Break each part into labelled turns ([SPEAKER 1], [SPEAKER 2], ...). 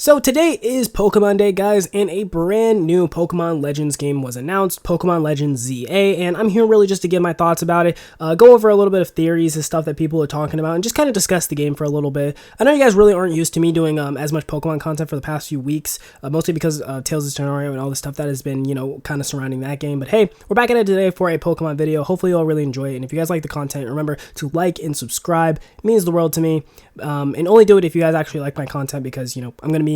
[SPEAKER 1] So today is Pokemon Day, guys, and a brand new Pokemon Legends game was announced, Pokemon Legends ZA, and I'm here really just to give my thoughts about it, go over a little bit of theories and stuff that people are talking about, and just kind of discuss the game for a little bit. I know you guys really aren't used to me doing as much Pokemon content for the past few weeks, mostly because of Tales of Terraria and all the stuff that has been, kind of surrounding that game, but hey, we're back at it today for a Pokemon video. Hopefully you'll really enjoy it, and if you guys like the content, remember to like and subscribe. It means the world to me, and only do it if you guys actually like my content, because, I'm going to be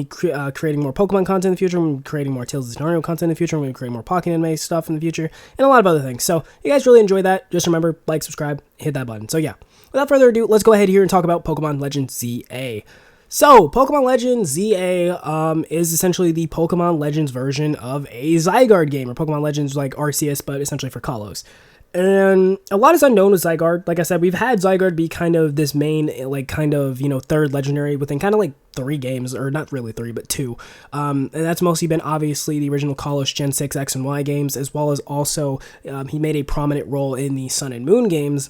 [SPEAKER 1] creating more Pokemon content in the future. I'm going to be creating more Tales of Terraria content in the future. I'm going to create more Pokémon anime stuff in the future, and a lot of other things. So, you guys really enjoy that. Just remember, like, subscribe, hit that button. So, yeah. Without further ado, let's go ahead here and talk about Pokemon Legends ZA. So, Pokemon Legends ZA is essentially the Pokemon Legends version of a Zygarde game, or Pokemon Legends like Arceus, but essentially for Kalos. And a lot is unknown with Zygarde. Like I said, we've had Zygarde be kind of this main, third legendary within kind of like 3 games, or not really 3, but 2. And that's mostly been obviously the original Kalos Gen 6 X and Y games, as well as also he made a prominent role in the Sun and Moon games,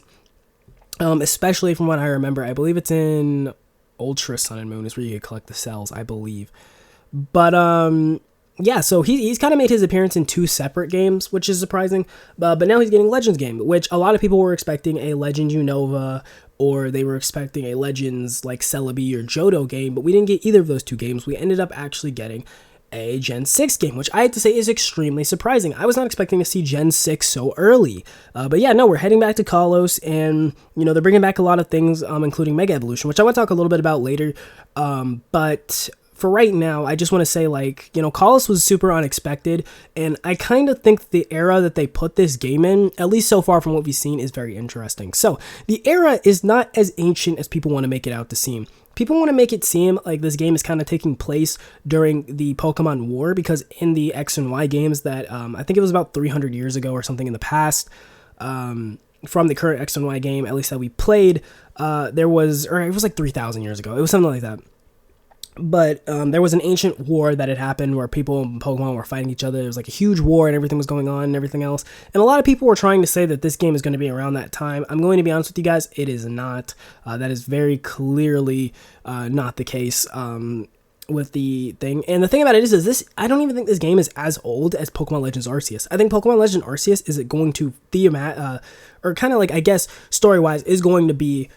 [SPEAKER 1] especially from what I remember. I believe it's in Ultra Sun and Moon is where you collect the cells, I believe. But, yeah, so he's kind of made his appearance in 2 separate games, which is surprising, but now he's getting a Legends game, which a lot of people were expecting a Legends Unova, or they were expecting a Legends like Celebi or Johto game, but we didn't get either of those 2 games. We ended up actually getting a Gen 6 game, which I have to say is extremely surprising. I was not expecting to see Gen 6 so early, but yeah, no, we're heading back to Kalos, and, they're bringing back a lot of things, including Mega Evolution, which I want to talk a little bit about later, but for right now, I just want to say, Kalos was super unexpected, and I kind of think the era that they put this game in, at least so far from what we've seen, is very interesting. So, the era is not as ancient as people want to make it out to seem. People want to make it seem like this game is kind of taking place during the Pokemon War, because in the X and Y games that, I think it was about 300 years ago or something in the past, from the current X and Y game, at least that we played, it was like 3,000 years ago. It was something like that. But there was an ancient war that had happened where people in Pokemon were fighting each other. It was like a huge war and everything was going on and everything else. And a lot of people were trying to say that this game is going to be around that time. I'm going to be honest with you guys, it is not. That is very clearly not the case with the thing. And the thing about it is this, I don't even think this game is as old as Pokemon Legends Arceus. I think Pokemon Legends Arceus is going to story-wise, is going to be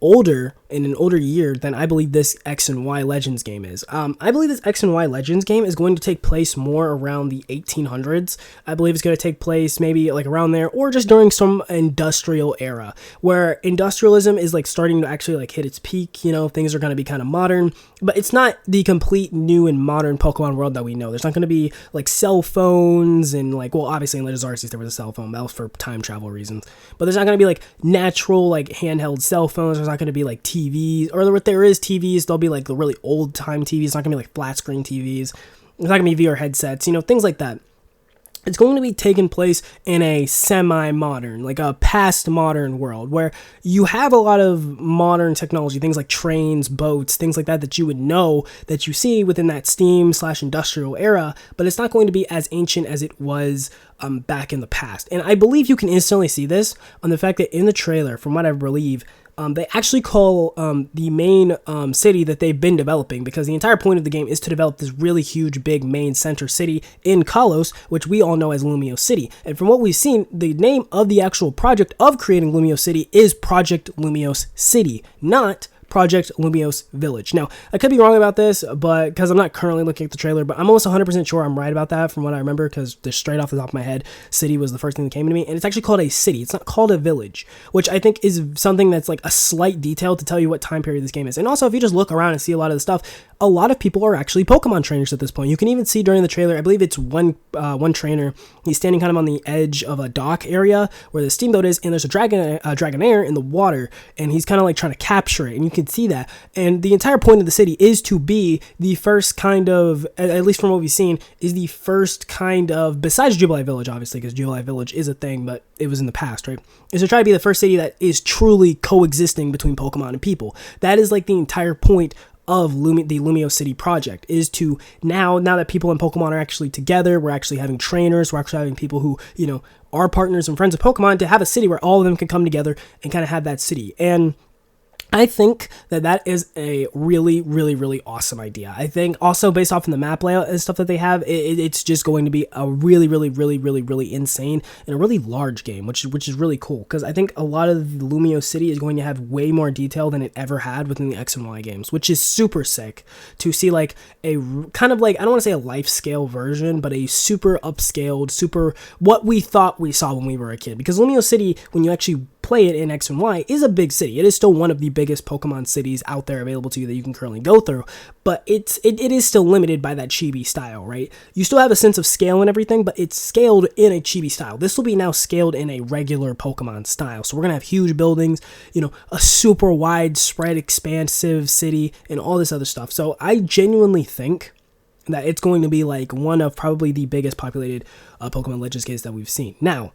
[SPEAKER 1] older in an older year than I believe this X and Y Legends game is. I believe this X and Y Legends game is going to take place more around the 1800s. I believe it's going to take place maybe like around there, or just during some industrial era where industrialism is like starting to actually like hit its peak. Things are going to be kind of modern, but it's not the complete new and modern Pokemon world that we know. There's not going to be like cell phones and obviously in Legends Arceus there was a cell phone, that was for time travel reasons, but there's not going to be like natural like handheld cell phones. There's not going to be like TVs, or if there is TVs, they'll be like the really old time TVs. It's not going to be like flat screen TVs. It's not going to be VR headsets, things like that. It's going to be taking place in a semi-modern, like a past modern world where you have a lot of modern technology, things like trains, boats, things like that you would know that you see within that steam/industrial era, but it's not going to be as ancient as it was back in the past. And I believe you can instantly see this on the fact that in the trailer, from what I believe, they actually call the main city that they've been developing, because the entire point of the game is to develop this really huge, big main center city in Kalos, which we all know as Lumio City. And from what we've seen, the name of the actual project of creating Lumio City is Project Lumios City, not Project Lumios Village. Now, I could be wrong about this, but because I'm not currently looking at the trailer, but I'm almost 100% sure I'm right about that from what I remember, because just straight off the top of my head, city was the first thing that came to me, and it's actually called a city. It's not called a village, which I think is something that's like a slight detail to tell you what time period this game is. And also, if you just look around and see a lot of the stuff, a lot of people are actually Pokemon trainers at this point. You can even see during the trailer, I believe it's one trainer, he's standing kind of on the edge of a dock area where the steamboat is, and there's a Dragonair in the water, and he's kind of like trying to capture it, and you can see that. And the entire point of the city is to be the first kind of, at least from what we've seen, is the first kind of, besides Jubilee Village, obviously, because Jubilee Village is a thing, but it was in the past, right? Is to try to be the first city that is truly coexisting between Pokemon and people. That is like the entire point of the Lumio City project, is to now that people in Pokemon are actually together, we're actually having trainers, we're actually having people who, are partners and friends of Pokemon, to have a city where all of them can come together and kind of have that city. And I think that is a really, really, really awesome idea. I think also based off of the map layout and stuff that they have, it's just going to be a really, really, really, really, really insane and a really large game, which is really cool. Because I think a lot of the Lumio City is going to have way more detail than it ever had within the X and Y games, which is super sick to see like a kind of like, I don't want to say a life scale version, but a super upscaled, super what we thought we saw when we were a kid. Because Lumio City, when you actually play it in X and Y, is a big city. It is still one of the biggest Pokemon cities out there available to you that you can currently go through, but it is still limited by that chibi style, right? You still have a sense of scale and everything, but it's scaled in a chibi style. This will be now scaled in a regular Pokemon style. So we're gonna have huge buildings, a super widespread, expansive city, and all this other stuff. So I genuinely think that it's going to be like one of probably the biggest populated Pokemon Legends games that we've seen. Now,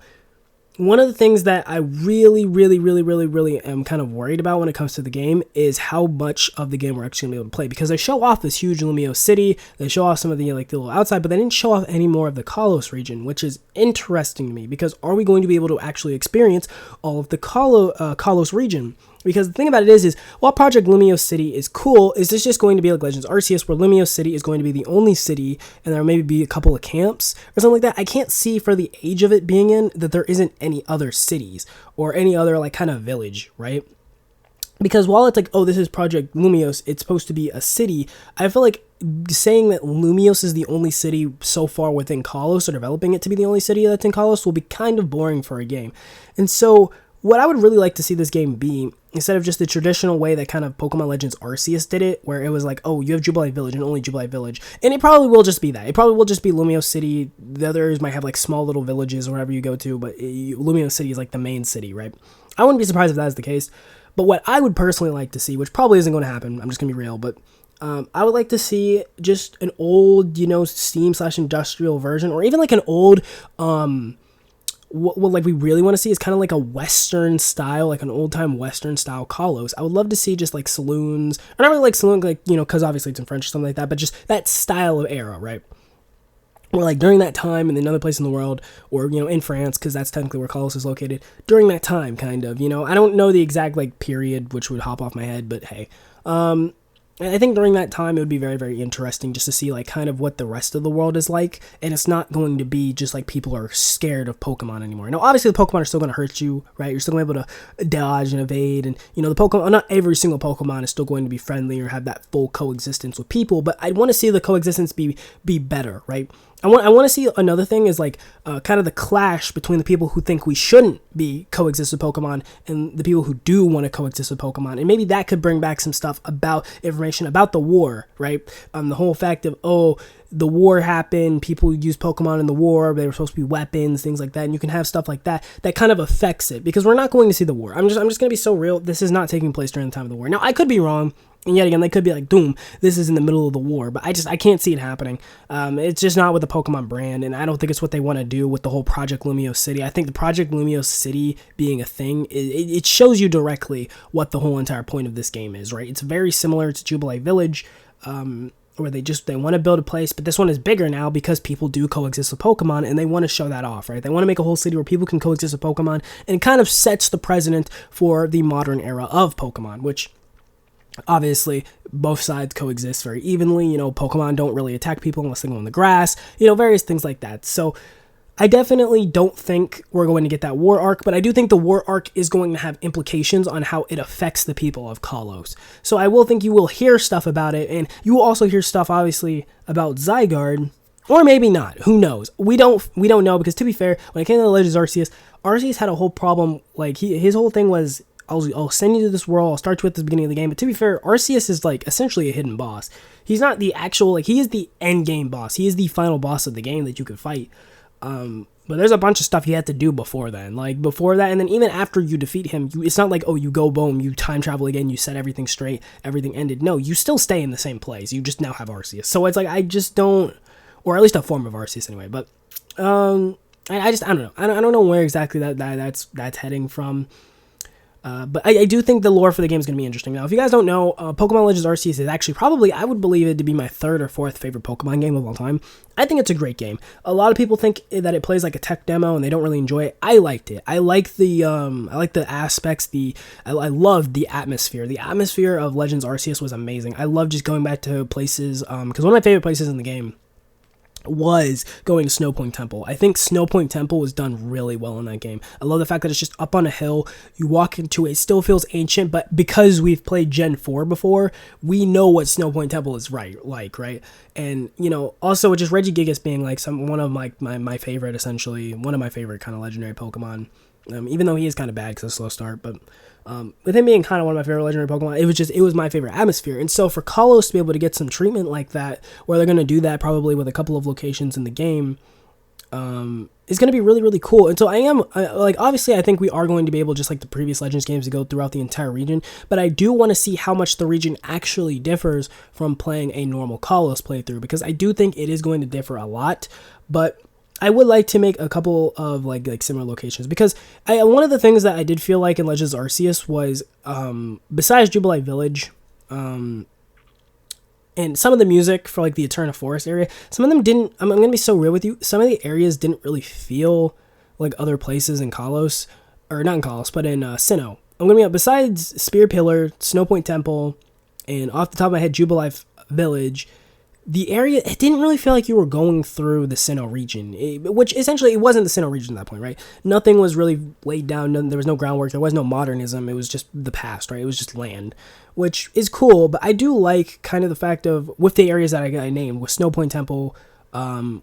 [SPEAKER 1] one of the things that I really, really, really, really, really am kind of worried about when it comes to the game is how much of the game we're actually going to be able to play, because they show off this huge Lumio City, they show off some of the the little outside, but they didn't show off any more of the Kalos region, which is interesting to me, because are we going to be able to actually experience all of the Kalos region? Because the thing about it is while Project Lumio City is cool, is this just going to be like Legends Arceus, where Lumio City is going to be the only city, and there maybe be a couple of camps or something like that? I can't see, for the age of it being in, that there isn't any other cities or any other like kind of village, right? Because while it's like, oh, this is Project Lumios, it's supposed to be a city, I feel like saying that Lumios is the only city so far within Kalos, or developing it to be the only city that's in Kalos, will be kind of boring for a game. And so what I would really like to see this game be, instead of just the traditional way that kind of Pokemon Legends Arceus did it, where it was like, oh, you have Jubilee Village and only Jubilee Village. And it probably will just be that. It probably will just be Lumio City. The others might have like small little villages or wherever you go to, but Lumio City is like the main city, right? I wouldn't be surprised if that is the case. But what I would personally like to see, which probably isn't going to happen, I'm just going to be real, but I would like to see just an old, Steam/industrial version, or even like an old, what like we really want to see is kind of like a Western style, like an old time Western style Kalos. I would love to see just like saloons, or not really like saloon, like, because obviously it's in French or something like that, but just that style of era, right? Or like during that time in another place in the world, or, in France, because that's technically where Kalos is located, during that time, kind of, I don't know the exact like period, which would hop off my head, but hey, I think during that time, it would be very, very interesting just to see like kind of what the rest of the world is like. And it's not going to be just like people are scared of Pokemon anymore. Now, obviously the Pokemon are still going to hurt you, right? You're still going to be able to dodge and evade. And, the Pokemon, not every single Pokemon is still going to be friendly or have that full coexistence with people. But I'd want to see the coexistence be better, right? I want to see another thing is like kind of the clash between the people who think we shouldn't be coexist with Pokemon and the people who do want to coexist with Pokemon. And maybe that could bring back some stuff about information about the war, right? The whole fact of, the war happened, people use Pokemon in the war, they were supposed to be weapons, things like that, and you can have stuff like that that kind of affects it, because we're not going to see the war. I'm just going to be so real, this is not taking place during the time of the war. Now, I could be wrong, and yet again, they could be like, Doom, this is in the middle of the war, but I can't see it happening. It's just not with the Pokemon brand, and I don't think it's what they want to do with the whole Project Lumio City. I think the Project Lumio City being a thing, it shows you directly what the whole entire point of this game is, right? It's very similar to Jubilee Village, where they want to build a place, but this one is bigger now because people do coexist with Pokemon, and they want to show that off, right? They want to make a whole city where people can coexist with Pokemon, and it kind of sets the precedent for the modern era of Pokemon, which obviously both sides coexist very evenly. Pokemon don't really attack people unless they go on the grass, various things like that. So I definitely don't think we're going to get that war arc, but I do think the war arc is going to have implications on how it affects the people of Kalos. So I will think you will hear stuff about it, and you will also hear stuff, obviously, about Zygarde, or maybe not. Who knows? We don't know, because to be fair, when it came to the Legends Arceus had a whole problem. Like, his whole thing was, I'll send you to this world, I'll start you at the beginning of the game. But to be fair, Arceus is like essentially a hidden boss. He's not the actual, he is the end game boss. He is the final boss of the game that you can fight. But there's a bunch of stuff you had to do before then, before that, and then even after you defeat him, it's not like, you go boom, you time travel again, you set everything straight, everything ended. No, you still stay in the same place. You just now have Arceus. So it's like, I just don't, or at least a form of Arceus anyway. But I don't know. I don't know where exactly that's heading from. But I do think the lore for the game is going to be interesting. Now, if you guys don't know, Pokemon Legends Arceus is actually probably, I would believe it to be my third or fourth favorite Pokemon game of all time. I think it's a great game. A lot of people think that it plays like a tech demo and they don't really enjoy it. I liked it. I like the aspects. I loved the atmosphere. The atmosphere of Legends Arceus was amazing. I love just going back to places, because one of my favorite places in the game was going to Snowpoint Temple. I think Snowpoint Temple was done really well in that game. I love the fact that it's just up on a hill. You walk into it, it still feels ancient, but because we've played Gen 4 before, we know what Snowpoint Temple is right? And, also just Regigigas being like one of my favorite, essentially, one of my favorite kind of legendary Pokemon. Even though he is kind of bad because of a slow start, but with him being kind of one of my favorite legendary Pokemon, it was my favorite atmosphere. And so for Kalos to be able to get some treatment like that, where they're going to do that probably with a couple of locations in the game, is going to be really, really cool. And so obviously I think we are going to be able, just like the previous Legends games, to go throughout the entire region, but I do want to see how much the region actually differs from playing a normal Kalos playthrough, because I do think it is going to differ a lot, but I would like to make a couple of like similar locations, because one of the things that I did feel like in Legends Arceus was, besides Jubilee Village, and some of the music for like the Eterna Forest area, some of them didn't, I'm going to be so real with you, some of the areas didn't really feel like other places in Kalos, or not in Kalos, but in Sinnoh. I'm going to be, besides Spear Pillar, Snowpoint Temple, and off the top of my head, Jubilee Village, the area, it didn't really feel like you were going through the Sinnoh region, which essentially it wasn't the Sinnoh region at that point, right? Nothing was really laid down, there was no groundwork, there was no modernism, it was just the past, right? It was just land, which is cool, but I do like kind of the fact of, with the areas that I named, with Snowpoint Temple,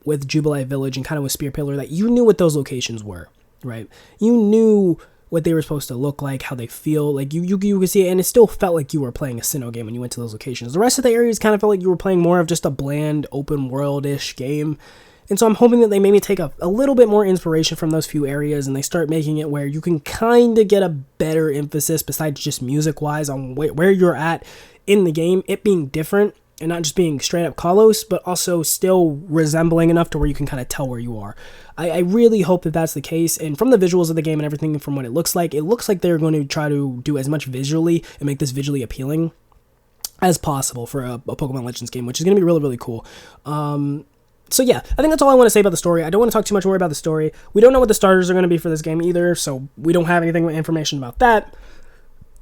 [SPEAKER 1] with Jubilee Village, and kind of with Spear Pillar, that you knew what those locations were, right? You knew what they were supposed to look like, how they feel, like you could see it, and it still felt like you were playing a Sinnoh game when you went to those locations. The rest of the areas kind of felt like you were playing more of just a bland, open world-ish game, and so I'm hoping that they maybe take a little bit more inspiration from those few areas, and they start making it where you can kind of get a better emphasis, besides just music-wise, on where you're at in the game, it being different, and not just being straight up Kalos, but also still resembling enough to where you can kind of tell where you are. I really hope that that's the case, and from the visuals of the game and everything, from what it looks like they're going to try to do as much visually and make this visually appealing as possible for a Pokemon Legends game, which is going to be really, really cool. So yeah, I think that's all I want to say about the story. I don't want to talk too much more about the story. We don't know what the starters are going to be for this game either, so we don't have anything information about that.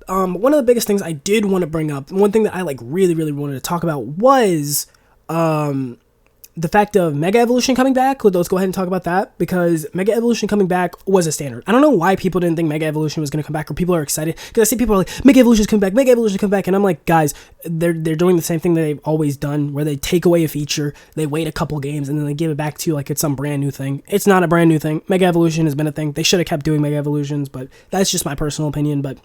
[SPEAKER 1] One of the biggest things I did want to bring up, one thing that I really, really wanted to talk about was the fact of Mega Evolution coming back. Let's go ahead and talk about that, because Mega Evolution coming back was a standard. I don't know why people didn't think Mega Evolution was going to come back, or people are excited, because I see people are like, Mega Evolution's coming back, Mega Evolution's coming back, and I'm like, guys, they're doing the same thing that they've always done, where they take away a feature, they wait a couple games, and then they give it back to you like it's some brand new thing. It's not a brand new thing. Mega Evolution has been a thing. They should have kept doing Mega Evolutions, but that's just my personal opinion. But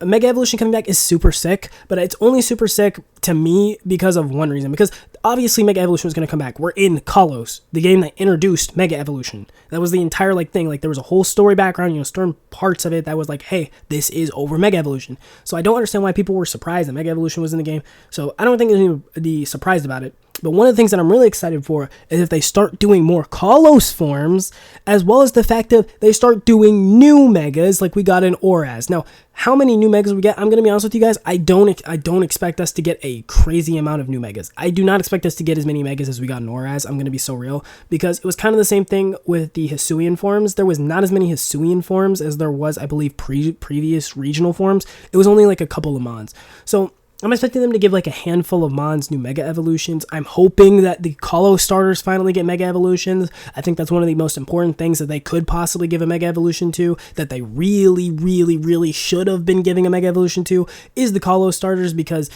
[SPEAKER 1] Mega Evolution coming back is super sick, but it's only super sick to me because of one reason. Because obviously Mega Evolution was going to come back. We're in Kalos, the game that introduced Mega Evolution. That was the entire thing. There was a whole story background, certain parts of it that was like, hey, this is over Mega Evolution. So I don't understand why people were surprised that Mega Evolution was in the game. So I don't think there's any to be surprised about it. But one of the things that I'm really excited for is if they start doing more Kalos forms, as well as the fact that they start doing new Megas like we got in Oraz. Now, how many new Megas we get, I'm going to be honest with you guys, I don't expect us to get a crazy amount of new Megas. I do not expect us to get as many Megas as we got in Oraz. I'm going to be so real, because it was kind of the same thing with the Hisuian forms. There was not as many Hisuian forms as there was, I believe, previous regional forms. It was only like a couple of Mons. So I'm expecting them to give like a handful of Mons new Mega Evolutions. I'm hoping that the Kalos starters finally get Mega Evolutions. I think that's one of the most important things that they could possibly give a Mega Evolution to, that they really, really, really should have been giving a Mega Evolution to, is the Kalos starters, because,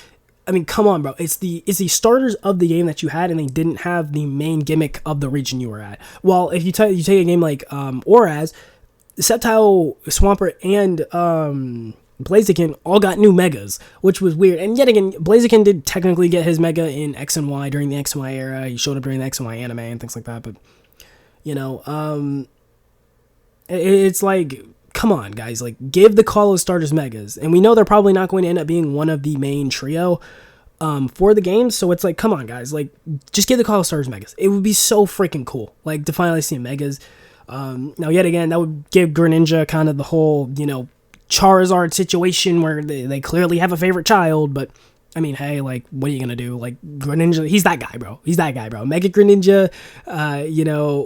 [SPEAKER 1] I mean, come on, bro. It's the starters of the game that you had, and they didn't have the main gimmick of the region you were at. Well, if you take a game like Oraz, Sceptile, Swampert, and Blaziken all got new Megas, which was weird. And yet again, Blaziken did technically get his Mega in X and Y during the X and Y era. He showed up during the X and Y anime and things like that. But, it's like, come on, guys. Give the Kalos starters Megas. And we know they're probably not going to end up being one of the main trio for the game. So it's like, come on, guys. Just give the Kalos starters Megas. It would be so freaking cool, to finally see Megas. Now, yet again, that would give Greninja kind of the whole, Charizard situation where they clearly have a favorite child, but I mean, hey, like, what are you gonna do? Like, Greninja, he's that guy, bro. He's that guy, bro. Mega Greninja,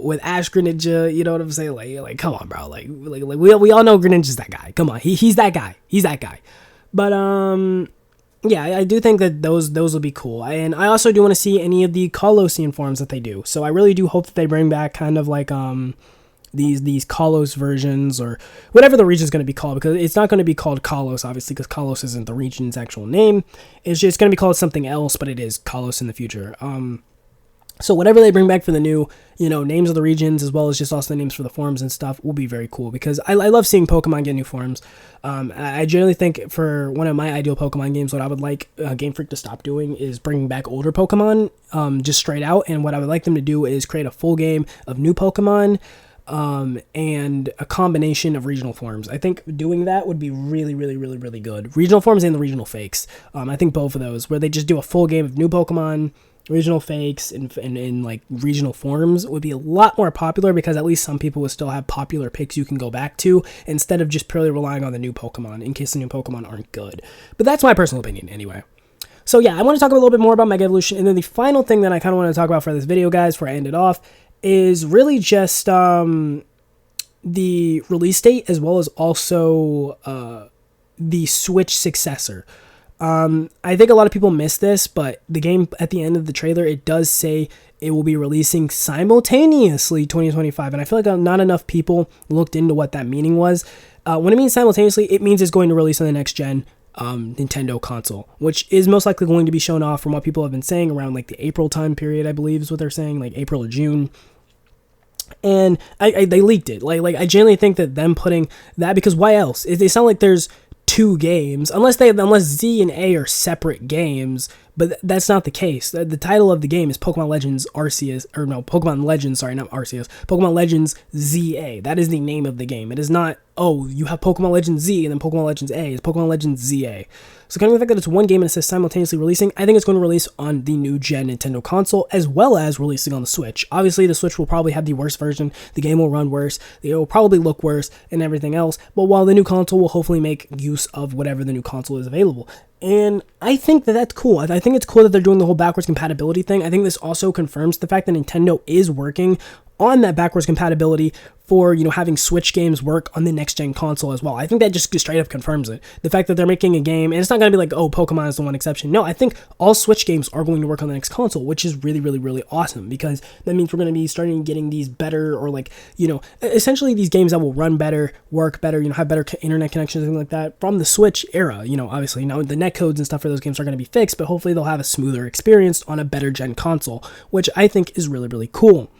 [SPEAKER 1] with Ash Greninja, you know what I'm saying? Like, come on, bro. Like we all know Greninja's that guy. Come on, he's that guy. He's that guy. But yeah, I do think that those will be cool. And I also do want to see any of the Colosseum forms that they do. So I really do hope that they bring back kind of like these Kalos versions, or whatever the region is going to be called, because it's not going to be called Kalos, obviously, because Kalos isn't the region's actual name. It's just going to be called something else, but it is Kalos in the future. So whatever they bring back for the new, names of the regions, as well as just also the names for the forms and stuff, will be very cool, because I love seeing Pokemon get new forms. I generally think for one of my ideal Pokemon games, what I would like Game Freak to stop doing is bringing back older Pokemon, just straight out. And what I would like them to do is create a full game of new Pokemon, and a combination of regional forms. I think doing that would be really, really, really, really good. Regional forms and the regional fakes. I think both of those, where they just do a full game of new Pokemon, regional fakes, and like regional forms, would be a lot more popular, because at least some people would still have popular picks you can go back to, instead of just purely relying on the new Pokemon in case the new Pokemon aren't good. But that's my personal opinion anyway. So yeah, I want to talk a little bit more about Mega Evolution, and then the final thing that I kind of want to talk about for this video, guys, before I end it off, is really just the release date, as well as also the Switch successor. I think a lot of people miss this, but the game at the end of the trailer, it does say it will be releasing simultaneously 2025, and I feel like not enough people looked into what that meaning was. When it means simultaneously, it means it's going to release on the next gen Nintendo console, which is most likely going to be shown off, from what people have been saying, around like the April time period, I believe is what they're saying, like April or June. And they leaked it. Like I genuinely think that them putting that, because why else? They sound like there's two games, unless Z and A are separate games, but that's not the case. The title of the game is Pokemon Legends Arceus, or no, Pokemon Legends, sorry, not Arceus, Pokemon Legends ZA. That is the name of the game. It is not, oh, you have Pokemon Legends Z and then Pokemon Legends A. It's Pokemon Legends ZA. So kind of the fact that it's one game and it says simultaneously releasing, I think it's going to release on the new gen Nintendo console, as well as releasing on the Switch. Obviously, the Switch will probably have the worst version. The game will run worse. It will probably look worse and everything else. But while the new console will hopefully make use of whatever the new console is available. And I think that that's cool. I think it's cool that they're doing the whole backwards compatibility thing. I think this also confirms the fact that Nintendo is working on that backwards compatibility for, having Switch games work on the next gen console as well. I think that just straight up confirms it. The fact that they're making a game, and it's not going to be like, oh, Pokemon is the one exception. No, I think all Switch games are going to work on the next console, which is really, really, really awesome, because that means we're going to be starting getting these better, or like, essentially these games that will run better, work better, have better internet connections and things like that from the Switch era. Obviously now the netcodes and stuff for those games are going to be fixed, but hopefully they'll have a smoother experience on a better gen console, which I think is really, really cool.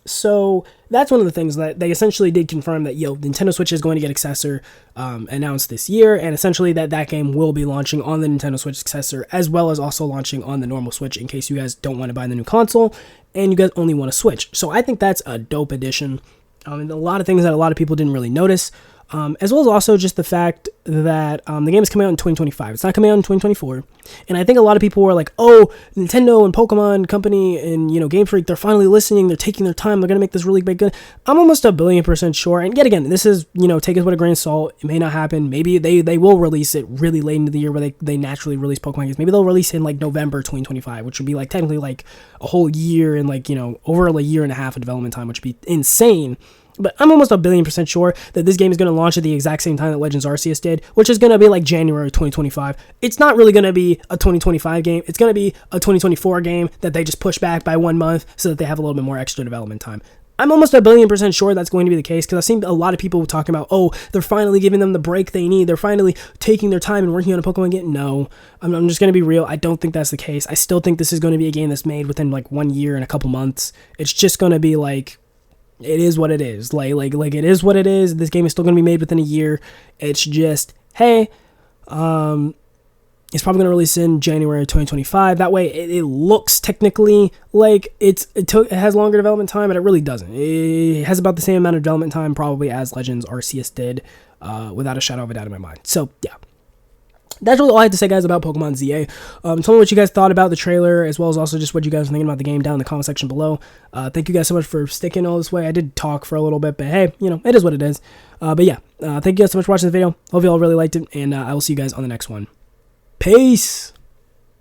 [SPEAKER 1] So that's one of the things that they essentially did confirm, that Nintendo Switch is going to get successor announced this year, and essentially that game will be launching on the Nintendo Switch successor, as well as also launching on the normal Switch, in case you guys don't want to buy the new console and you guys only want a Switch. So I think that's a dope addition, and a lot of things that a lot of people didn't really notice. As well as also just the fact that the game is coming out in 2025. It's not coming out in 2024. And I think a lot of people were like, oh, Nintendo and Pokemon Company and, Game Freak, they're finally listening. They're taking their time. They're going to make this really big good. I'm almost 1,000,000,000% sure. And yet again, this is, take it with a grain of salt. It may not happen. Maybe they will release it really late into the year, where they naturally release Pokemon games. Maybe they'll release it in like November 2025, which would be like technically like a whole year and like, over a year and a half of development time, which would be insane. But I'm almost 1,000,000,000% sure that this game is going to launch at the exact same time that Legends Arceus did, which is going to be like January 2025. It's not really going to be a 2025 game. It's going to be a 2024 game that they just push back by 1 month so that they have a little bit more extra development time. I'm almost 1,000,000,000% sure that's going to be the case, because I've seen a lot of people talking about, oh, they're finally giving them the break they need. They're finally taking their time and working on a Pokemon game. No, I'm just going to be real. I don't think that's the case. I still think this is going to be a game that's made within like 1 year and a couple months. It's just going to be like, it is what it is. Like it is what it is. This game is still going to be made within a year. It's just, hey, it's probably going to release in January 2025. That way, it looks technically like it has longer development time, but it really doesn't. It has about the same amount of development time probably as Legends Arceus did, without a shadow of a doubt in my mind. So, yeah. that's really all I had to say, guys, about Pokemon ZA. Tell me what you guys thought about the trailer, as well as also just what you guys are thinking about the game down in the comment section below. Thank you guys so much for sticking all this way. I did talk for a little bit, but hey, you know, it is what it is. But yeah, thank you guys so much for watching the video. Hope you all really liked it, and I will see you guys on the next one. Peace!